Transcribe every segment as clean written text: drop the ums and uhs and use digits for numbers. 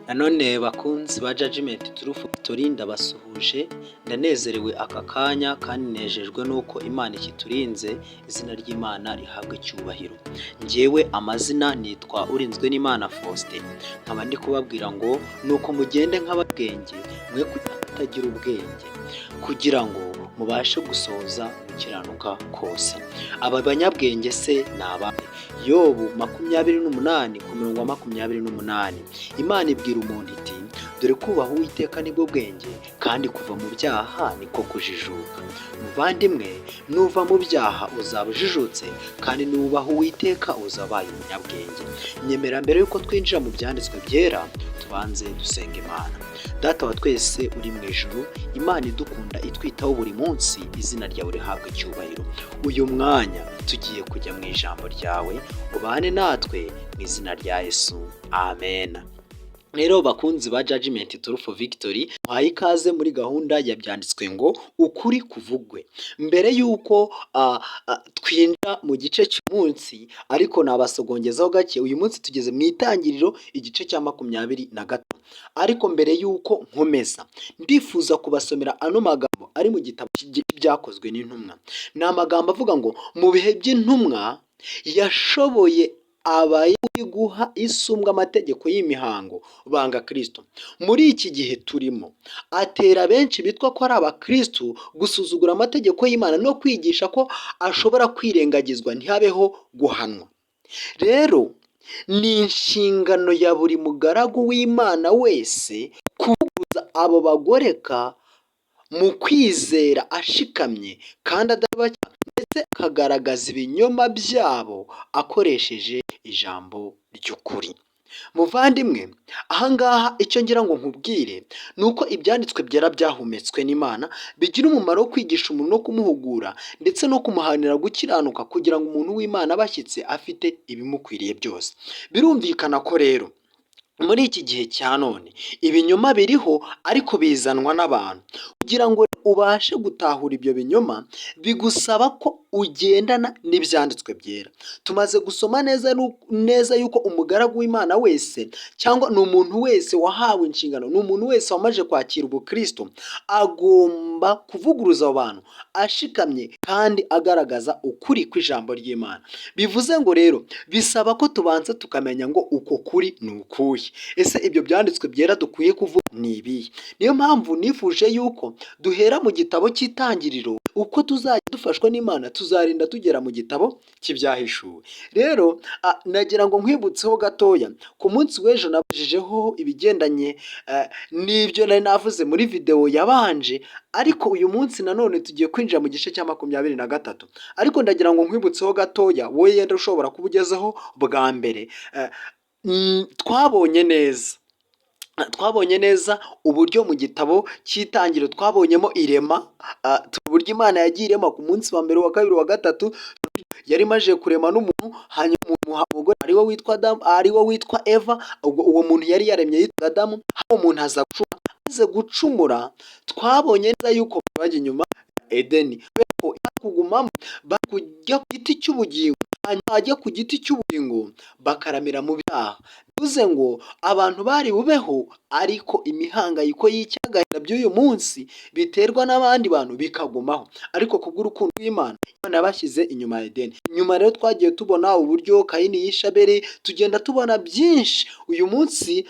Nanone bakunzi ba Judgment Truth Victory ndabasuhuje, ndanezerewe aka kanya kandi nejejwe nuko Imana ikiturinze, izina ry'Imana rihabwa icyubahiro. Njyewe amazina nitwa Urinzwe n'Imana Faustin, nkaba ndi kubabwira ngo nuko mugende nk'ababwenge mwe kutagira ubwenge, kugira ngo mubashe gusohoza gukiranuka kose. Aba banyabwenge se ni abahe? Yobu 28:28. Imana ibwira umuntu iti dore kubaha Uwiteka nibwo bwenge, kandi kuva mu byaha niko kujijuka. Muvandimwe, nuva mu byaha uzaba ujijutse, kandi nubaha Uwiteka uzabaye umunyabwenge. Nyemera mbere yuko twinjira mu byanditswe byera tubanze dusenga Imana. Data wa twese uri mu ijuru, Imana idukunda itwitaho buri munsi, izina ryawe rihabwa icyubahiro. Uyu mwanya tugiye kujya mu ijambo ryawe, ubane natwe mu izina rya Yesu, amen. Rero bakunzi ba Judgment Truth Victory, muhaye ikaze muri gahunda ya byanditswe ngo ukuri kuvugwe. Mbere yuko twinjira mu gice cy'umunsi, ariko nabasogongezaho gake, uyu munsi tugeze mu itangiriro igice cya 23. Ariko mbere yuko nkomeza, ndifuza kubasomera ano magambo ari mu gitabo byakozwe n'intumwa. Ni amagambo avuga ngo mu bihe by'intumwa yashoboye abayahudi guha isumbwa amategeko y'imihango banga Kristo. Muri iki gihe turimo, atera benshi bitwa ko ari abakristo gusuzugura amategeko y'Imana no kwigisha ko ashobora kwirengagizwa ntihabeho guhanwa. Rero ni inshingano ya buri mugaragu w'Imana wese kuvuguruza abo bagoreka mu kwizera ashikamye kandi adabacya, ndetse akagaragaza ibinyoma byabo akoresheje ijambo ry'ukuri. Muvandimwe, ahangaha icyo ngira ngo nkubwire ni uko ibyanditswe byera byahumetswe n'Imana bigira umumaro wo kwigisha umuntu no kumuhugura, ndetse no kumuhanira gukiranuka, kugira ngo umuntu w'Imana abashyitse afite ibimukwiriye byose. Birumvikana ko rero muri iki gihe cya none ibinyoma biriho, ariko bizanwa n'abantu. Kugira ngo ubashe gutahura ibyo binyoma, bigusaba ko ugendana n'ibyanditswe byera. Tumaze gusoma neza yuko umugaragu w'Imana wese, cyangwa ni umuntu wese wahawe inshingano, ni umuntu wese wamaze kwakira ubukristo, agomba kuvuguruza abo bantu ashikamye kandi agaragaza ukuri kw'ijambo ry'Imana. Bivuze ngo rero bisaba ko tubanza tukamenya ngo uko kuri ni ukuhe. Ese ibyo byanditswe byera dukwiye kuvuga ni ibihe? Niyo mpamvu nifuje yuko duhera mu gitabo cy'itangiriro, uko tuzajya dufashwa n'Imana tuzarinda tugera mu gitabo cy'ibyahishuwe. Rero nagira ngo nkwibutseho gatoya, ku munsi w'ejo nabajijeho ibigendanye n'ibyo nari navuze muri video yabanje, ariko uyu munsi nanone tugiye kwinjira mu gice cya 23. Ariko ndagira ngo nkwibutseho gatoya, wowe yenda ushobora kuba ugezeho bwa mbere. Twabonye neza uburyo mu gitabo cy'itangiriro twabonyemo irema, uburyo Imana yagiye irema ku munsi wa mbere, wa kabiri, wa gatatu. Yari imaze kurema n'umuntu, hanyuma umuntu umugore ariwo witwa Eva. Uwo muntu yari yaremye yitwa Adamu. Umuntu aza gucumura. Twabonye neza yuko bajya inyuma Edeni, kugumamo bakujya ku giti cy'ubugingo, hanyuma bajya ku giti cy'ubugingo bakaramira mu byaha. Bivuze ngo abantu bari bubeho, ariko imihangayiko y'icyagahinda by'uyu munsi biterwa n'abandi bantu bikagumaho, ariko kubw'urukundo rw'Imana, Imana yabashyize inyuma ya Edeni. Nyuma rero twagiye tubona uburyo Kayini yishe Abeli, tugenda tubona byinshi. Uyu munsi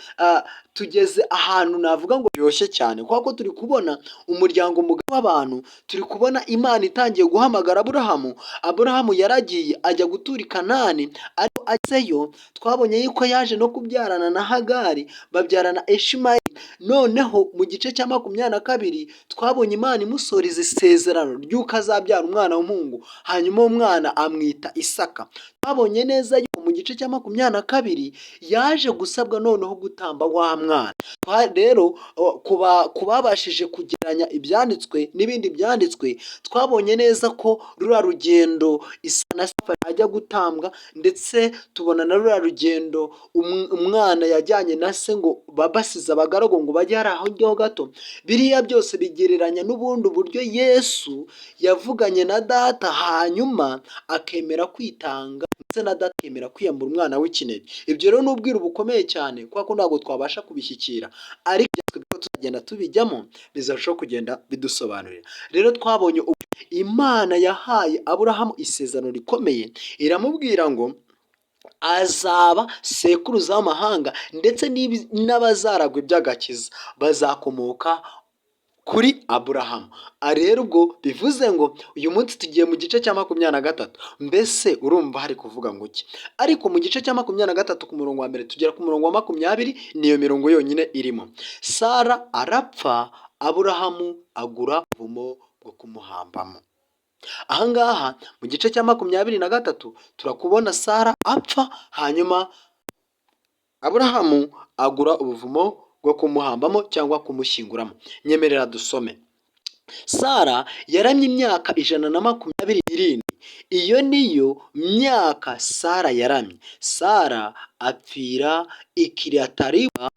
tugeze ahantu navuga ngo biryoshye cyane, kuko turi kubona umuryango mugari w'abantu. Turi kubona Imana itangiye guhamagara Aburahamu. Aburahamu yaragiye ajya gutura i Kanani, ariko agezeyo twabonye yuko yaje no kubyarana na Hagari, babyarana Ishimayeli. Noneho mu gice cya 22 twabonye Imana imusoreza isezerano ry'uko azabyara umwana w'umuhungu, hanyuma uwo mwana amwita Isaka. Twabonye neza yuko mu gice cya 22 yaje gusabwa noneho gutamba wa mwana. Rero kubabashije kugeranya ibyanditswe n'ibindi byanditswe, twabonye neza ko rura rugendo Isa na Safari ajya gutambwa, ndetse tubona na rura rugendo umwana yajyanye na se ngo babasize abagaragu ngo bajye hari aho njyeho gato. Biriya byose bigereranya n'ubundi buryo Yesu yavuganye na Data, hanyuma akemera kwitanga ndetse na data akemera kwiyambura umwana w'ikinege. Ibyo rero ni ubwiru bukomeye cyane kubera ko ntabwo twabasha kubishyikira, ariko twebwe tuzagenda tubijyamo bizarushaho kugenda bidusobanurira. Rero twabonye Imana yahaye Aburahamu isezerano rikomeye, iramubwira ngo azaba sekuruza w'amahanga ndetse n'abazaragwa iby'agakiza bazakomoka kuri Aburahamu. Rero ubwo bivuze ngo uyu munsi tugiye mu gice cya 23. Mbese urumva hari kuvuga ngo iki? Ariko mu gice cya 23 ku murongo wa mbere tugera ku murongo wa 20, niyo mirongo yonyine irimo. Sara arapfa, Aburahamu agura ubuvumo bwo kumuhambamo. Ahangaha mu gice cya 23 turakubona Sara apfa, hanyuma Aburahamu agura ubuvumo bwo kumuhambamo cyangwa kumushyinguramo. Nyemerera dusome. Sara yaramye imyaka 127. Iyo niyo myaka Sara yaramye. Sara apfira i Kiriatariba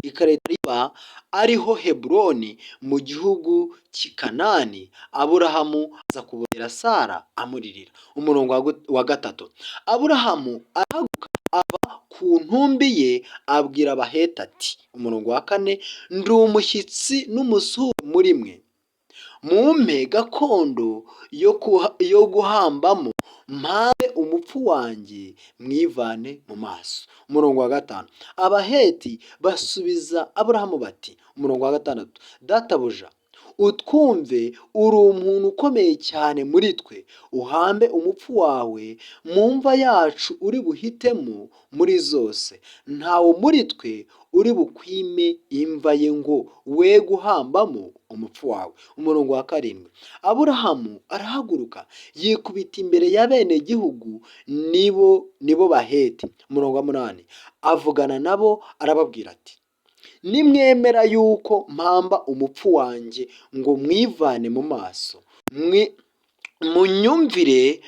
ariho Heburoni mu gihugu cy'i Kanani. Aburahamu aza kubonera Sara amuririra. Umurongo wa 3. Aburahamu arahaguruka ava ku ntumbi ye abwira Abaheti ati, umurongo wa 4, ndi umushyitsi n'umusure muri mwe, mumpe gakondo yo guhambamo, mpabe umupfu wanjye mwivane mu maso. Umurongo wa 5. Abaheti basubiza Aburahamu bati, umurongo wa 6, databuja utwumve, uri umuntu ukomeye cyane muri twe, uhambe umupfu wawe mu mva yacu uri buhitemo muri zose, ntawe muri twe uri bukwime imva ye ngo we guhambamo umupfu wawe. Umurongo wa 7. Aburahamu arahaguruka yikubita imbere ya bene gihugu, nibo Baheti. Umurongo wa 8. Avugana nabo arababwira ati, nimwemera yuko mpamba umupfu wanjye ngo mwivane mu maso, munyumvire,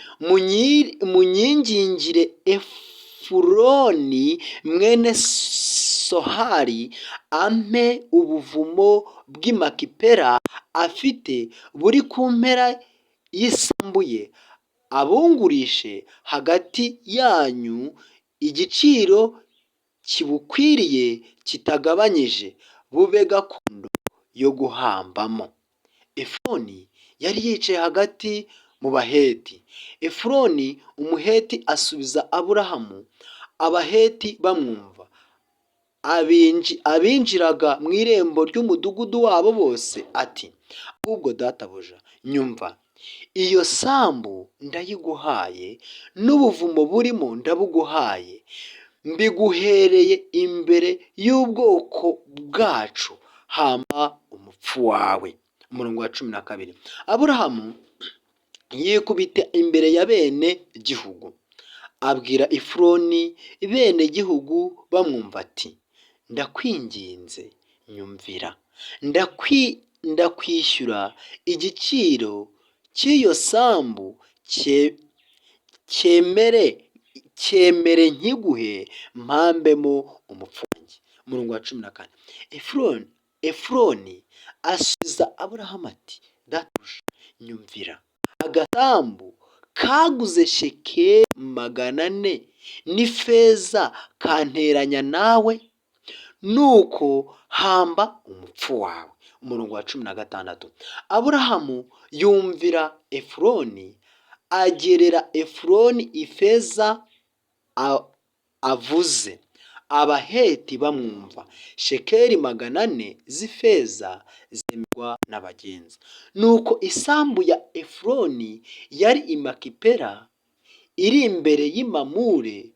munyingingire Efuroni mwene Sohari ampe ubuvumo bw'i Makipela afite buri ku mpera y'isambu ye, abungurishe hagati yanyu igiciro kibukwiriye kitagabanyije, bube gakondo yo guhambamo. Efuroni yari yicaye hagati mu Baheti. Efuroni Umuheti asubiza Aburahamu, Abaheti bamwumva, abinjiraga mu irembo ry'umudugudu wabo bose ati, ahubwo databuja nyumva, iyo sambu ndayiguhaye n'ubuvumo burimo ndabuguhaye, mbiguhereye imbere y'ubwoko bwacu, hamba umupfu wawe. Umurongo wa 12. Aburahamu yikubita imbere ya bene gihugu abwira Efuroni, bene gihugu bamwumva ati, ndakwinginze nyumvira, ndakwishyura igiciro cy'iyo sambu, cyemere nkiguhe mpambemo umupfu wanjye. Umurongo wa 14. Efuroni asubiza Aburahamu ati, databuja nyumvira, agasambu kaguze shekeli 400 n'ifeza kanteranya nawe, nuko hamba umupfu wawe. Umurongo wa 16. Aburahamu yumvira Efuroni, agerera Efuroni ifeza avuze. Abaheti bamwumva, shekeli 400 z'ifeza zemerwa n'abagenzi. Nuko isambu ya Efuroni yari i Makipela iri imbere y'Imamure,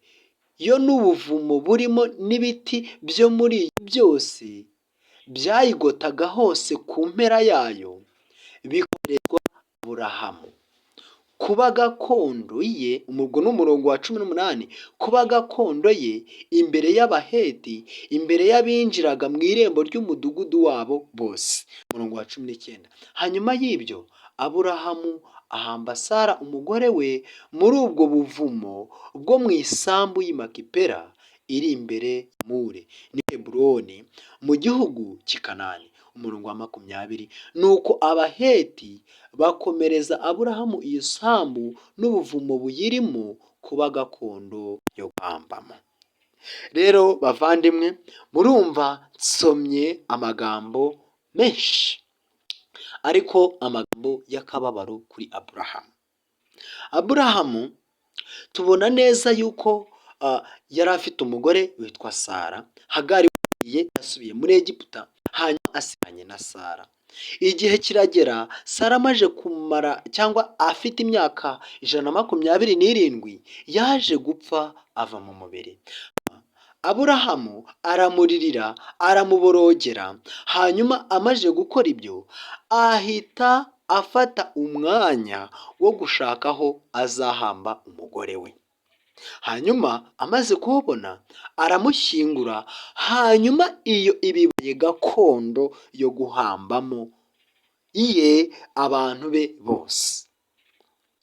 yo n'ubuvumo burimo n'ibiti byo muri yo byose byayigotaga hose ku mpera yayo, bikorerwa Aburahamu kuba gakondo ye. Umurwo n'umurongo wa 18. Kuba gakondo ye imbere y'Abaheti, imbere y'abinjiraga mu irembo ry'umudugudu wabo bose. Umurongo wa 19. Hanyuma y'ibyo Aburahamu ahamba Sara umugore we muri ubwo buvumo bwo mu isambu y'i Makipela iri imbere Mure ni Heburoni mu gihugu cy'i Kanani. Umurongo wa 20. Nuko Abaheti bakomereza Aburahamu iyo sambu n'ubuvumo buyirimo kuba gakondo yo guhambamo. Rero bavandimwe, murumva nsomye amagambo menshi, ariko amagambo y'akababaro kuri Aburahamu. Aburahamu tubona neza yuko yari afite umugore witwa Sara. Hagari yasubiye muri Egiputa, hanyuma asigaranye na Sara. Igihe kiragera, Sara amaze kumara cyangwa afite imyaka 127, yaje gupfa ava mu mubiri. Aburahamu aramuririra, aramuborogera, hanyuma amaze gukora ibyo, ahita afata umwanya wo gushaka aho azahamba umugore we. Hanyuma amaze kuwubona aramushyingura, hanyuma iyo ibibaye gakondo yo guhambamo iye abantu be bose.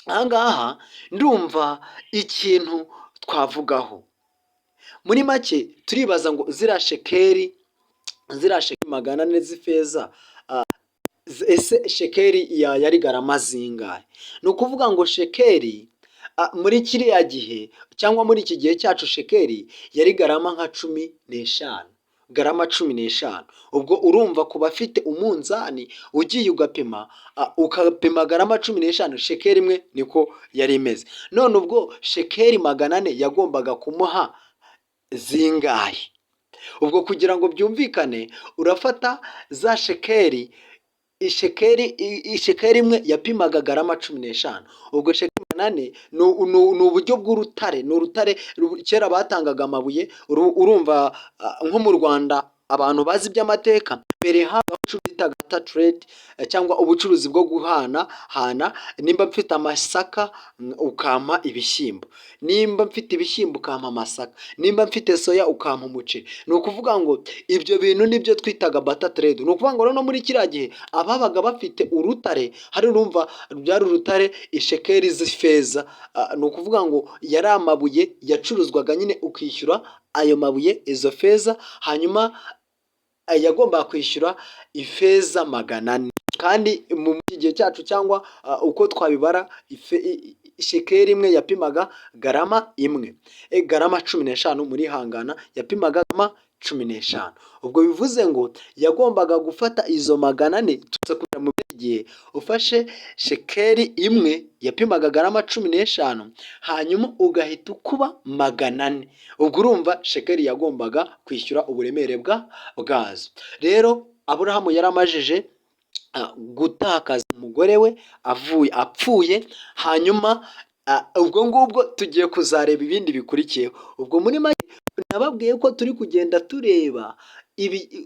Aha ngaha ndumva ikintu twavugaho. Muri make turibaza ngo ziriya shekeri 400 z'ifeza, ese shekeri yari garama zingahe? Ni ukuvuga ngo shekeri muri kiriya gihe cyangwa muri iki gihe cyacu, shekeri yari garama nka 15, garama 15. Ubwo urumva ku bafite umunzani ugiye ugapima, ukapima garama 15, shekeri imwe niko yari imeze. None ubwo shekeri 400 yagombaga kumuha zingahe? Ubwo kugira ngo byumvikane, urafata za shekeri, ishekeri imwe yapimaga garama 15. Ubwo shekeri 8 ni uburyo bw'urutare, ni urutare kera batangaga amabuye. Urumva nko mu Rwanda abantu bazi iby'amateka, mbere habaho ubucuruzi trade cyangwa ubucuruzi bwo guhana. Nimba mfite amasaka ukampa ibishyimbo, nimba mfite ibishyimbo ukampa amasaka, nimba mfite soya ukampa umuceri. Ni ukuvuga ngo ibyo bintu nibyo twitaga barter trade. Ni ukuvuga ngo no muri kiriya gihe ababaga bafite urutare, hari urumva byari urutare ishekeri z'ifeza. Ni ukuvuga ngo yari amabuye yacuruzwaga nyine, ukishyura ayo mabuye, izo feza, hanyuma yagombaga kwishyura ifeza 400. Kandi mu gihe cyacu cyangwa uko twabibara, shekeri imwe yapimaga garama imwe, garama 15 muri hangana yapimaga garama 15. Ubwo bivuze ngo yagombaga gufata izo 400. Tuza kujya mu gihe ufashe shekeri imwe yapimaga garama 15, hanyuma ugahita ukuba 400. Ubwo urumva shekeri yagombaga kwishyura uburemere bwazo. Rero Aburahamu yari amajije gutakaza umugore we apfuye. Hanyuma ubwo ngubwo tugiye kuzareba ibindi bikurikiyeho. Ubwo muri make nababwiye ko turi kugenda tureba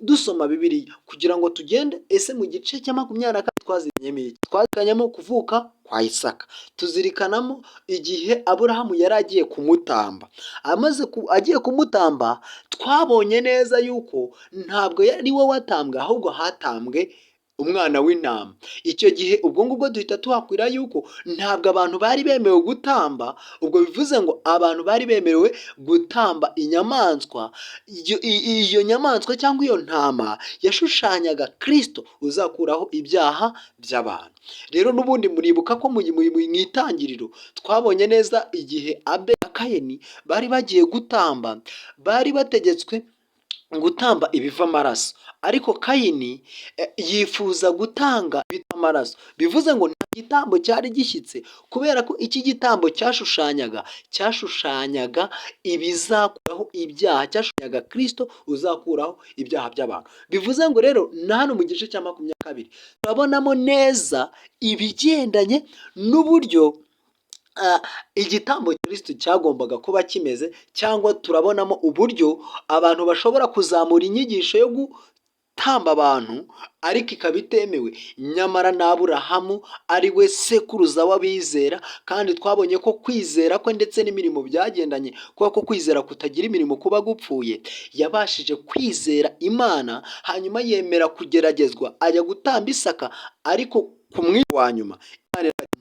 dusoma Bibiliya kugira ngo tugende, ese mu gice cya 24 twazirikanyemo kuvuka kwa Isaka, tuzirikanamo igihe Aburahamu yari agiye kumutamba. Agiye kumutamba, twabonye neza yuko ntabwo yari we watambwe, ahubwo hatambwe umwana w'intama. Icyo gihe ubwo ngubwo duhita tuhakwira yuko ntabwo abantu bari bemewe gutamba. Ubwo bivuze ngo abantu bari bemerewe gutamba inyamaswa. Iyo nyamaswa cyangwa iyo ntama yashushanyaga Kristo uzakuraho ibyaha by'abantu. Rero n'ubundi muribuka ko mu itangiriro twabonye neza igihe Abeli na Kayini bari bagiye gutamba, bari bategetswe gutamba ibiva amaraso, ariko Kayini yifuza gutanga ibiva amaraso. Bivuze ngo nta gitambo cyari gishyitse, kubera ko iki gitambo cyashushanyaga ibizakuraho ibyaha, cyashushanyaga Kristo uzakuraho ibyaha by'abantu. Bivuze ngo rero na hano mu gice cya 22 turabonamo neza ibigendanye n'uburyo igitambo Kristo cyagombaga kuba kimeze, cyangwa turabonamo uburyo abantu bashobora kuzamura inyigisho yo gutamba abantu ariko ikaba itemewe. Nyamara na Aburahamu ari we sekuruza w'abizera, kandi twabonye ko kwizera kwe ndetse n'imirimo byagendanye, kuko kwizera kutagira imirimo kuba gupfuye. Yabashije kwizera Imana, hanyuma yemera kugeragezwa, ajya gutamba Isaka, ariko ku mwanya wa nyuma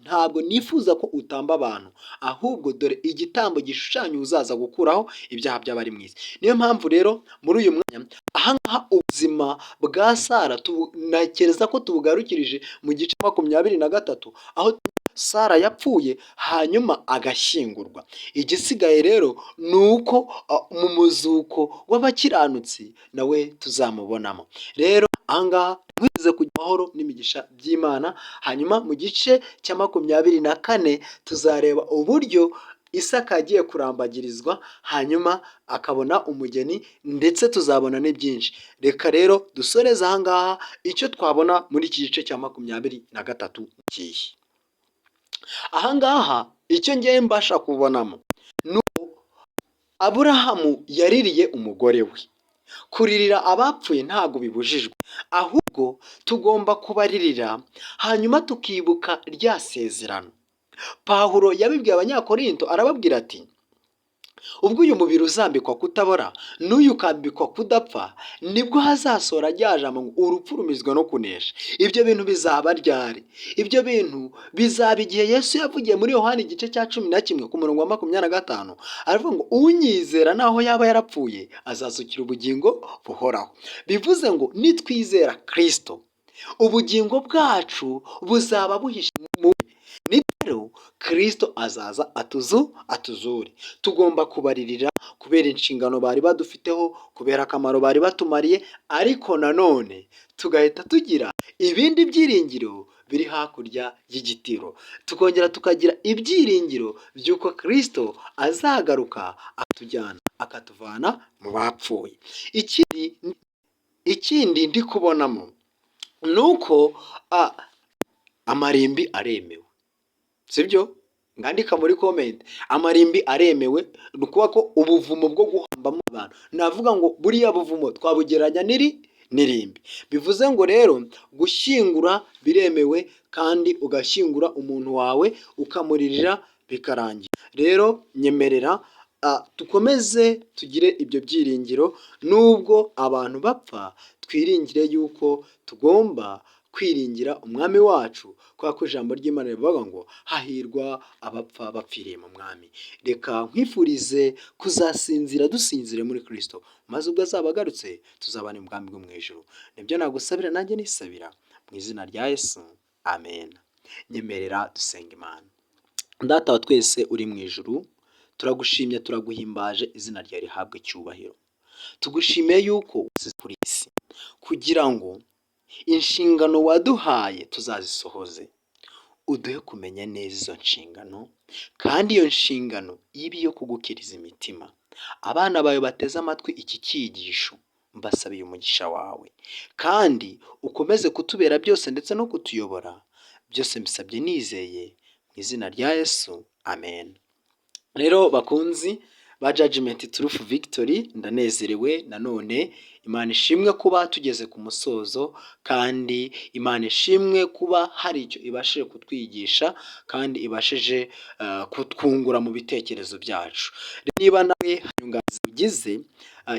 ntabwo nifuza ko utamba abantu, ahubwo dore igitambo gishushanya uzaza gukuraho ibyaha by'abari mu isi. Niyo mpamvu rero muri uyu mwanya ahangaha ubuzima bwa Sara nakereza ko tubugarukirije mu gice 23, aho Sara yapfuye hanyuma agashyingurwa. Igisigaye rero ni uko mu muzuko w'abakiranutsi nawe tuzamubonamo. Rero ahangaha mwize kugira amahoro n'imigisha by'Imana. Hanyuma mu gice cya 24 tuzareba uburyo Isaka yagiye kurambagirizwa hanyuma akabona umugeni, ndetse tuzabona byinshi. Reka rero dusoreze ahangaha icyo twabona muri iki gice cya 23 kihe. Ahangaha icyo ngiye mbasha kubonamo ni uko Aburahamu yaririye umugore we. Kuririra abapfuye ntabwo bibujijwe, ahubwo tugomba kubaririra hanyuma tukibuka rya sezerano. Pawulo yabibwiye Abanyakorinto arababwira ati ubwo uyu mubiri uzambikwa kutabora n'uyu ukambikwa kudapfa, nibwo hazasohora rya jambo ngo urupfu rumizwa no kunesha. Ibyo bintu bizaba ryari? Ibyo bintu bizaba igihe Yesu yavugiye muri Yohana igice cya 11 ku murongo wa 25, aravuga ngo unyizera naho yaba yarapfuye azasukira ubugingo buhoraho. Bivuze ngo nitwizera Kristo, ubugingo bwacu buzaba buhishe mu rero Kristo azaza atuzure. Tugomba kubaririra kubera inshingano bari badufiteho, kubera akamaro bari batumariye, ariko nanone tugahita tugira ibindi byiringiro biri hakurya y'igitiro, tukongera tukagira ibyiringiro by'uko Kristo azagaruka atujyana akatuvana mu bapfuye. Ikindi ndi kubonamo ni uko amarimbi aremewe, sibyo? Ngandika muri comment, amarimbi aremewe. Ni ukuvuga ko ubuvumo bwo guhambamo abantu, navuga ngo buriya buvumo twabugeranya n'irimbi. Bivuze ngo rero gushyingura biremewe, kandi ugashyingura umuntu wawe ukamuririra bikarangira. Rero nyemerera dukomeze tugire ibyo byiringiro, nubwo abantu bapfa twiringire yuko tugomba kwiringira umwami wacu, kubera ko ijambo ry'Imana rivuga ngo hahirwa abapfa bapfiriye mu mwami. Reka nkwifurize kuzasinzira dusinzire muri Kristo, maze ubwo azaba agarutse tuzabana mu bwami bwo mu ijuru. Nibyo nagusabira nanjye nisabira mu izina rya Yesu, amen. Nyemerera dusenga Imana. Data wa twese uri mu ijuru, turagushimye turaguhimbaje, izina ryawe rihabwe icyubahiro. Tugushimiye yuko usize kuri isi kugira ngo inshingano waduhaye tuzazisohoze. Uduhe kumenya neza izo nshingano, kandi iyo nshingano ibe iyo kugukiriza imitima. Abana bawe bateze amatwi iki cyigisho, mbasabiye umugisha wawe, kandi ukomeze kutubera byose ndetse no kutuyobora. Byose mbisabye nizeye mu izina rya Yesu, amen. Rero bakunzi ba Judgment Truth Victory, ndanezerewe nanone. Imana ishimwe kuba tugeze ku musozo, kandi Imana ishimwe kuba hari icyo ibashije kutwigisha, kandi ibashije kutwungura mu bitekerezo byacu. Niba nawe hari inyunganizi ugize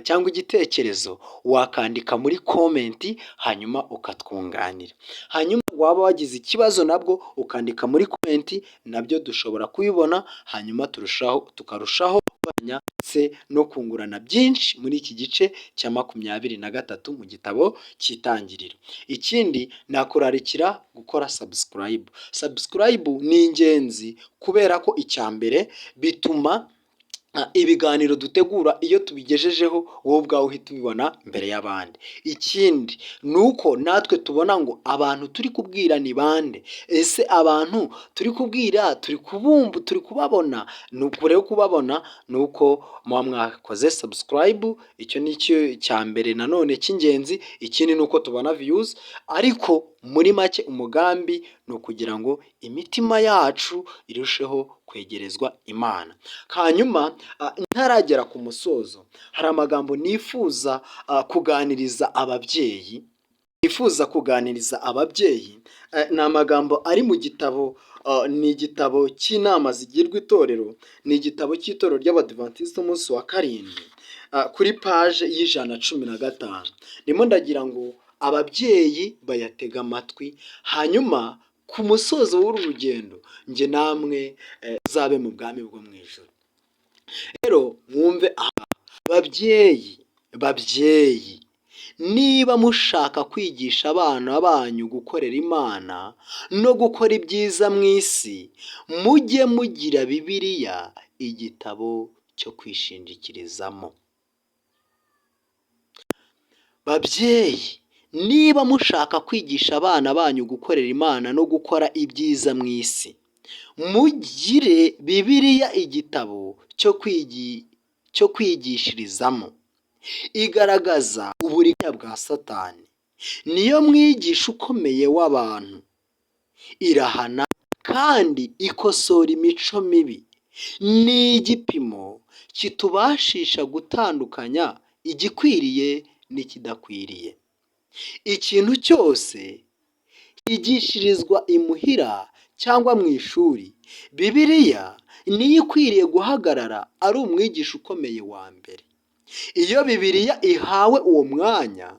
cyangwa igitekerezo, wakandika muri komenti hanyuma ukatwunganira. Hanyuma waba wagize ikibazo nabwo ukandika muri komenti, nabyo dushobora kubibona, hanyuma tukarushaho kubanya ndetse no kungurana byinshi muri iki gice cya 23 mu gitabo cy'Itangiriro. Ikindi nakurarikira gukora subscribe ni ingenzi, kubera ko icya mbere bituma ibiganiro dutegura iyo tubigejejeho wowe ubwawe uhita ubibona mbere y'abandi. Ikindi ni uko natwe tubona ngo abantu turi kubwira ni bande, ese abantu turi kubwira turi kubabona. Ni uko rero kubabona ni uko muba mwakoze subscribe, icyo ni cyo cya mbere nanone cy'ingenzi. Ikindi ni uko tubona views, ariko muri make umugambi ni ukugira ngo imitima yacu irusheho kwegerezwa Imana. Hanyuma ntaragera ku musozo, hari amagambo nifuza kuganiriza ababyeyi. Ni amagambo ari mu gitabo, ni igitabo cy'inama zigirwa itorero, ni igitabo cy'itorero ry'Abadiventiste umunsi wa karindwi, kuri paje y'115. Ndimo ndagira ngo ababyeyi bayatega amatwi, hanyuma ku musozo w'uru rugendo njye namwe zabe mu bwami bwo mu ijuru. Rero mwumve aha, babyeyi niba mushaka kwigisha abana banyu gukorera Imana no gukora ibyiza mu isi, mujye mugira Bibiliya igitabo cyo kwishingikirizamo. Babyeyi, niba mushaka kwigisha abana banyu gukorera Imana no gukora ibyiza mu isi, mugire Bibiliya igitabo cyo kwigishirizamo. Igaragaza uburiganya bwa Satani, niyo mwigisha ukomeye w'abantu. Irahana kandi ikosora imico mibi. Ni igipimo kitubashisha gutandukanya igikwiriye n'ikidakwiriye. Ikintu cyose cyigishirizwa imuhira cyangwa mu ishuri, Bibiliya niyo ikwiriye guhagarara ari umwigisha ukomeye wa mbere. Iyo Bibiliya ihawe uwo mwanya,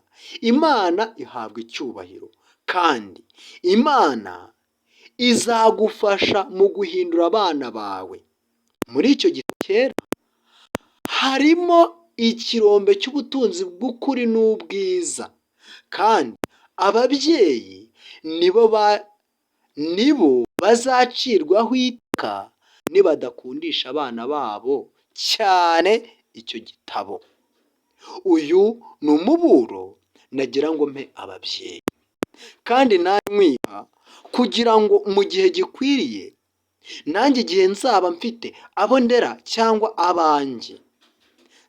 Imana ihabwa icyubahiro, kandi Imana izagufasha mu guhindura abana bawe. Muri icyo gihe kera harimo ikirombe cy'ubutunzi bw'ukuri n'ubwiza, kandi ababyeyi nibo bazacirwaho iteka nibadakundisha abana babo cyane icyo gitabo. Uyu ni umuburo nagira ngo mpe ababyeyi, kandi namwiha kugira ngo mu gihe gikwiriye, nanjye igihe nzaba mfite abo ndera cyangwa abanjye,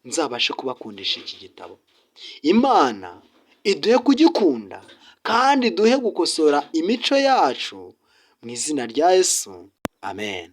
nzabashe kubakundisha iki gitabo. Imana iduhe kugikunda kandi duhe gukosora imico yacu, mu izina rya Yesu, amen.